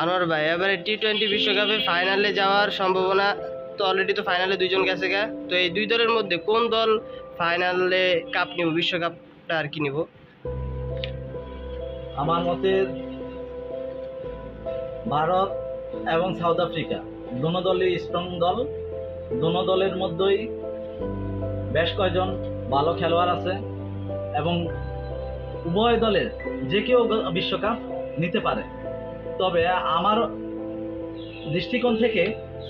আনোয়ার ভাই, এবারে টি-20 বিশ্বকাপে ফাইনালে যাওয়ার সম্ভাবনা তো অলরেডি তো ফাইনালে দুইজন গেছে গা। তো এই দুই দলের মধ্যে কোন দল ফাইনালে কাপ নিব, বিশ্বকাপটা আর কি নিব? আমার মতে ভারত এবং সাউথ আফ্রিকা দোনো দলই স্ট্রং দল। দোনো দলের মধ্যেই বেশ কয়েকজন ভালো খেলোয়াড় আছে এবং উভয় দলের যে কেউ বিশ্বকাপ নিতে পারে। তবে আমার দৃষ্টিকোণ থেকে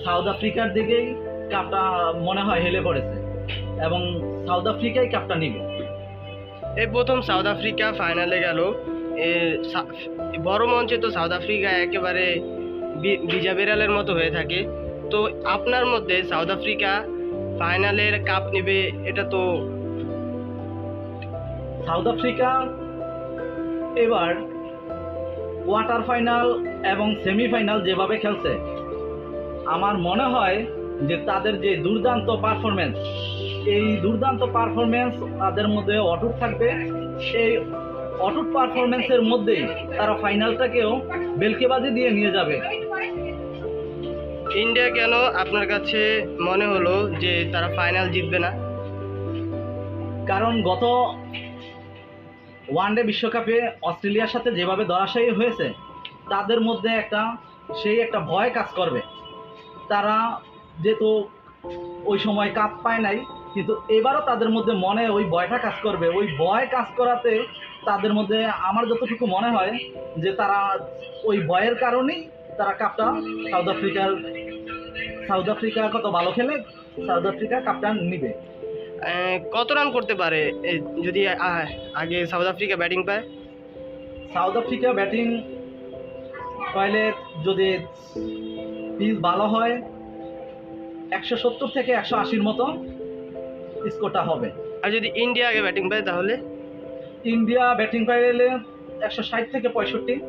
সাউথ আফ্রিকার দিকেই কাপটা মনে হয় হেলে পড়েছে এবং সাউথ আফ্রিকাই কাপটা নিবে। এই প্রথম সাউথ আফ্রিকা ফাইনালে গেল। বড় মঞ্চে তো সাউথ আফ্রিকা একেবারে বিজা বিড়ালের মতো হয়ে থাকে। তো আপনার মধ্যে সাউথ আফ্রিকা ফাইনালের কাপ নেবে এটা তো? সাউথ আফ্রিকা এবার কোয়ার্টার ফাইনাল এবং সেমিফাইনাল যেভাবে খেলছে, আমার মনে হয় যে তাদের যে দুর্দান্ত পারফরমেন্স, এই দুর্দান্ত পারফরমেন্স তাদের মধ্যে অটুট থাকবে। সেই অটুট পারফরমেন্সের মধ্যেই তারা ফাইনালটাকেও বেলকেবাজি দিয়ে নিয়ে যাবে। ইন্ডিয়া কেন আপনার কাছে মনে হলো যে তারা ফাইনাল জিতবে না? কারণ গত ওয়ানডে বিশ্বকাপে অস্ট্রেলিয়ার সাথে যেভাবে ধরাশায়ী হয়েছে, তাদের মধ্যে একটা ভয় কাজ করবে। তারা যেহেতু ওই সময় কাপ পায় নাই, কিন্তু এবারও তাদের মধ্যে মনে ওই ভয়টা কাজ করবে। ওই ভয় কাজ করাতে তাদের মধ্যে আমার যতটুকু মনে হয় যে তারা ওই ভয়ের কারণেই তারা কাপটা সাউথ আফ্রিকা কত ভালো খেলে, সাউথ আফ্রিকা কাপটা নিবে। কত রান করতে পারে যদি আগে সাউথ আফ্রিকা ব্যাটিং পায়? সাউথ আফ্রিকা ব্যাটিং পাইলে যদি পিচ ভালো হয় 170 থেকে 180-র মতো স্কোরটা হবে। আর যদি ইন্ডিয়া আগে ব্যাটিং পায় তাহলে? ইন্ডিয়া ব্যাটিং পাইলে 160 থেকে 65।